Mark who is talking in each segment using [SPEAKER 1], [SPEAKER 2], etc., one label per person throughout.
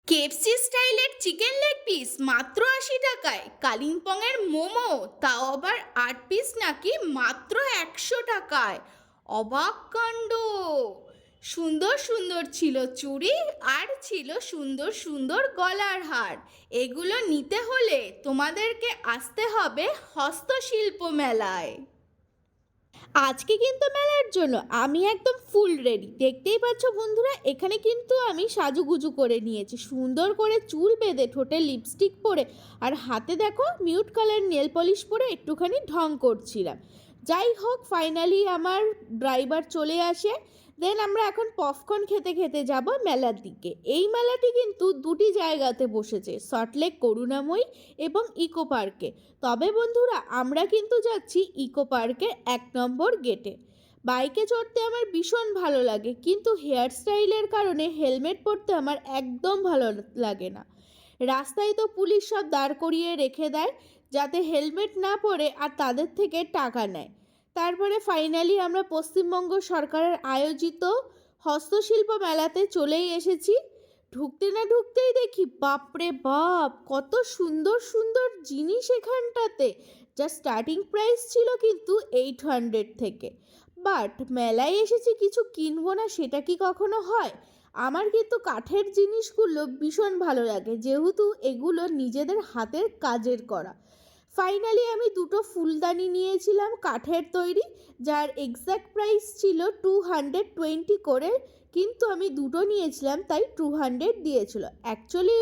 [SPEAKER 1] KFC স্টাইলের chicken leg piece মাত্র ৮০ টাকায়। কালিম্পংয়ের মোমো, তাও আবার ৮ পিস নাকি মাত্র ১০০ টাকায়। অবাক কাণ্ড! সুন্দর সুন্দর ছিল চুড়ি, আর ছিল সুন্দর সুন্দর গলার হার। এগুলো নিতে হলে তোমাদেরকে আসতে হবে হস্তশিল্প মেলায়। আজকে কিন্তু মেলার জন্য আমি একদম ফুল রেডি। দেখতেই পাচ্ছ বন্ধুরা, এখানে কিন্তু আমি সাজুগুজু করে নিয়েছি, সুন্দর করে চুল বেঁধে, ঠোঁটে লিপস্টিক পরে, আর হাতে দেখো মিউট কালার নেল পলিশ পরে একটুখানি ঢং করছিলাম। যাই হোক, ফাইনালি আমার ড্রাইভার চলে আসে। দেন আমরা এখন পপকর্ন খেতে খেতে যাব মেলার দিকে। এই মেলাটি কিন্তু দুটি জায়গাতে বসেছে, সল্টলেক করুণাময়ী এবং ইকো পার্কে। তবে বন্ধুরা, আমরা কিন্তু যাচ্ছি ইকো পার্কের ১ নম্বর গেটে। বাইকে চড়তে আমার ভীষণ ভালো লাগে, কিন্তু হেয়ার স্টাইলের কারণে হেলমেট পরতে আমার একদম ভালো লাগে না। রাস্তায় তো পুলিশ সব দাঁড় করিয়ে রেখে দেয় যাতে হেলমেট না পরে, আর তাদের থেকে টাকা নেয়। তারপরে ফাইনালি আমরা পশ্চিমবঙ্গ সরকারের আয়োজিত হস্তশিল্প মেলাতে চলেই এসেছি। ঢুকতে না ঢুকতেই দেখি, বাপরে বাপ, কত সুন্দর সুন্দর জিনিস এখানটাতে। যা স্টার্টিং প্রাইস ছিল কিন্তু 800 থেকে। বাট মেলায় এসেছি, কিছু কিনবো না সেটা কি কখনো হয়? আমার কিন্তু কাঠের জিনিসগুলো ভীষণ ভালো লাগে, যেহেতু এগুলো নিজেদের হাতের কাজের করা। ফাইনালি আমি দুটো ফুলদানি নিয়েছিলাম কাঠের তৈরি, যার এক্স্যাক্ট প্রাইস ছিল 220 করে, কিন্তু আমি দুটো নিয়েছিলাম তাই 200 দিয়েছিল। অ্যাকচুয়ালি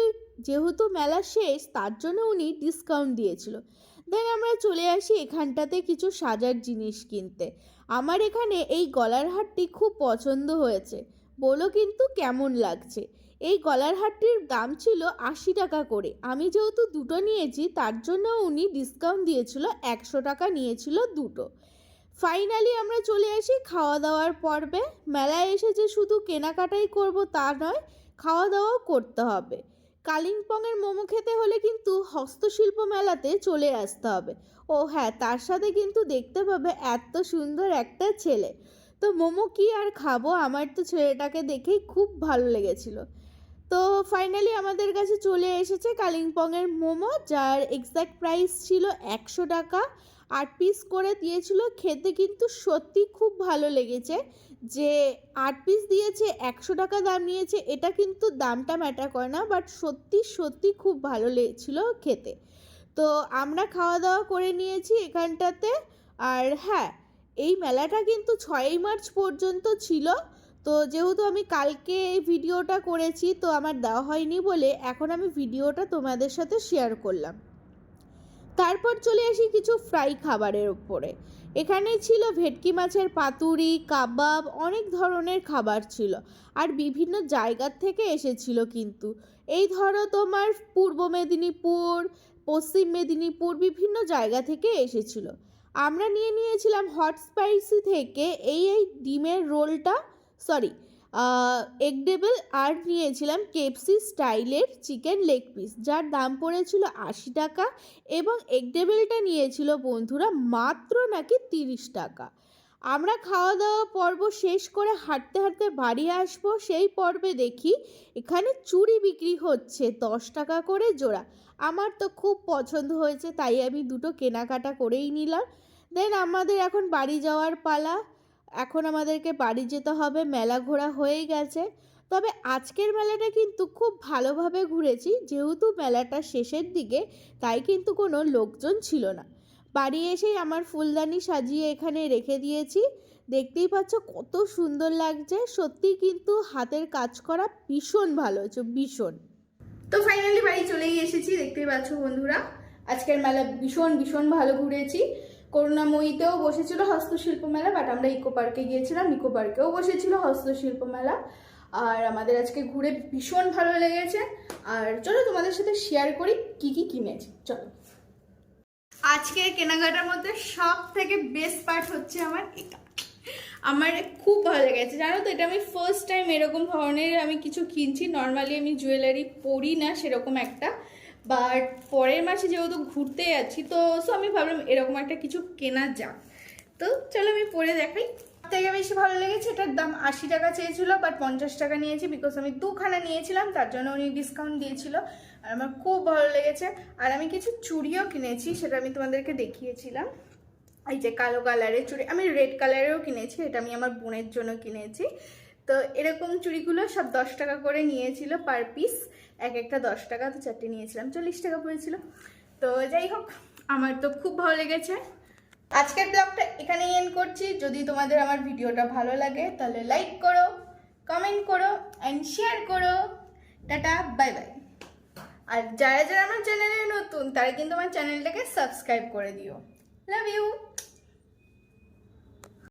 [SPEAKER 1] যেহেতু মেলা শেষ, তার জন্য উনি ডিসকাউন্ট দিয়েছিল। দেন আমরা চলে আসি এখানটাতে কিছু সাজার জিনিস কিনতে। আমার এখানে এই গলার হারটি খুব পছন্দ হয়েছে, বলো কিন্তু কেমন লাগছে। এই গলার হারটির দাম ছিল ৮০ টাকা করে। আমি যেহেতু দুটো নিয়েছি, তার জন্য উনি ডিসকাউন্ট দিয়েছিল, ১০০ টাকা নিয়েছিল দুটো। ফাইনালি আমরা চলে আসি খাওয়া দাওয়ার পর্বে। মেলায় এসে যে শুধু কেনাকাটাই করব তা নয়, খাওয়া দাওয়াও করতে হবে। কালিম্পংয়ের মোমো খেতে হলে কিন্তু হস্তশিল্প মেলাতে চলে আসতে হবে। ও হ্যাঁ, তার সাথে কিন্তু দেখতে পাবে এত সুন্দর একটা ছেলে। তো মোমো কি আর খাবো, আমার তো ছেলেটাকে দেখেই খুব ভালো লেগেছিল। তো ফাইনালি আমাদের কাছে চলে এসেছে কালিম্পংয়ের মোমো, যার এক্স্যাক্ট প্রাইস ছিল ১০০ টাকা। ৮ পিস করে দিয়েছিল। খেতে কিন্তু সত্যি খুব ভালো লেগেছে। যে ৮ পিস দিয়েছে, ১০০ টাকা দাম নিয়েছে, এটা কিন্তু দামটা ম্যাটার করে না, বাট সত্যি সত্যি খুব ভালো লেগেছিল খেতে। তো আমরা খাওয়া দাওয়া করে নিয়েছি এখানটাতে। আর হ্যাঁ, এই মেলাটা কিন্তু ৬ই মার্চ পর্যন্ত ছিল। তো যেহেতু আমি কালকে এই ভিডিওটা করেছি, তো আমার দেওয়া হয়নি বলে এখন আমি ভিডিওটা তোমাদের সাথে শেয়ার করলাম। তারপর চলে আসি কিছু ফ্রাই খাবারের ওপরে। এখানে ছিল ভেটকি মাছের পাতুরি, কাবাব, অনেক ধরনের খাবার ছিল, আর বিভিন্ন জায়গার থেকে এসেছিল কিন্তু। এই ধরো তোমার পূর্ব মেদিনীপুর, পশ্চিম মেদিনীপুর, বিভিন্ন জায়গা থেকে এসেছিল। আমরা নিয়েছিলাম হট স্পাইসি থেকে এই ডিমের রোলটা, সরি এগ ডেভিল, আর নিয়েছিলাম কেএফসি স্টাইলের চিকেন লেগ পিস, যার দাম পড়েছিল ৮০ টাকা। এবং এগ ডেভিলটা নিয়েছিল বন্ধুরা মাত্র নাকি ৩০ টাকা। আমরা খাওয়া দাওয়া পর্ব শেষ করে হাঁটতে হাঁটতে বাড়ি আসবো, সেই পর্বে দেখি এখানে চুড়ি বিক্রি হচ্ছে ১০ টাকা করে জোড়া। আমার তো খুব পছন্দ হয়েছে, তাই আমি দুটো কেনাকাটা করেই নিলাম। দেন আমাদের এখন বাড়ি যাওয়ার পালা। এখন আমাদেরকে বাড়ি যেতে হবে, মেলা ঘোরা হয়ে গেছে। তবে আজকের মেলাটা কিন্তু খুব ভালোভাবে ঘুরেছি, যেহেতু মেলাটা শেষের দিকে, তাই কিন্তু কোনো লোকজন ছিল না। বাড়ি এসেই আমার ফুলদানি সাজিয়ে এখানে রেখে দিয়েছি। দেখতেই পাচ্ছ কত সুন্দর লাগছে, সত্যি কিন্তু হাতের কাজ করা ভীষণ ভালো হয়েছে, ভীষণ। তো ফাইনালি বাড়ি চলেই এসেছি, দেখতেই পাচ্ছ বন্ধুরা। আজকের মেলা ভীষণ ভীষণ ভালো ঘুরেছি। করুণাময়ীতেও বসেছিল হস্তশিল্প মেলা, বাট আমরা ইকো পার্কে গিয়েছিলাম, ইকো পার্কেও বসেছিল হস্তশিল্প মেলা। আর আমাদের আজকে ঘুরে ভীষণ ভালো লেগেছে। আর চলো তোমাদের সাথে শেয়ার করি কি কি কিনেছি, চলো। আজকের কেনাকাটার মধ্যে সব থেকে বেস্ট পার্ট হচ্ছে আমার এটা। আমার খুব ভালো লেগেছে, জানো তো, এটা আমি ফার্স্ট টাইম এরকম ধরনের আমি কিছু কিনছি। নর্মালি আমি জুয়েলারি পরি না সেরকম একটা, বাট পরের মাসে যেহেতু ঘুরতে যাচ্ছি, তো আমি ভাবলাম এরকম একটা কিছু কেনা যাক। তো চলো আমি পরে দেখাই। থেকে বেশি ভালো লেগেছে, এটার দাম 80 টাকা চেয়েছিল, বাট 50 টাকা নিয়েছি, বিকজ আমি 2খানা নিয়েছিলাম, তার জন্য উনি ডিসকাউন্ট দিয়েছিল। আর আমার খুব ভালো লেগেছে। আর আমি কিছু চুড়িও কিনেছি, সেটা আমি তোমাদেরকে দেখিয়েছিলাম। এই যে কালো কালারের চুড়ি, আমি রেড কালারেরও কিনেছি, এটা আমি আমার বোনের জন্য কিনেছি। তো এরকম চুড়িগুলো সব 10 টাকা করে নিয়েছিল পার পিস, এক একটা 10 টাকা, তো 4টে নিয়েছিলাম, 40 টাকা পড়েছিল। তো যাই হোক, আমার তো খুব ভালো লেগেছে। আজকের ব্লগটা এখানেই এন্ড করছি। যদি তোমাদের আমার ভিডিওটা ভালো লাগে তাহলে লাইক করো, কমেন্ট করো অ্যান্ড শেয়ার করো। Tata, bye bye. আর যারা যারা আমার চ্যানেলে নতুন তারা কিন্তু আমার চ্যানেলটাকে সাবস্ক্রাইব করে দিও। Love you.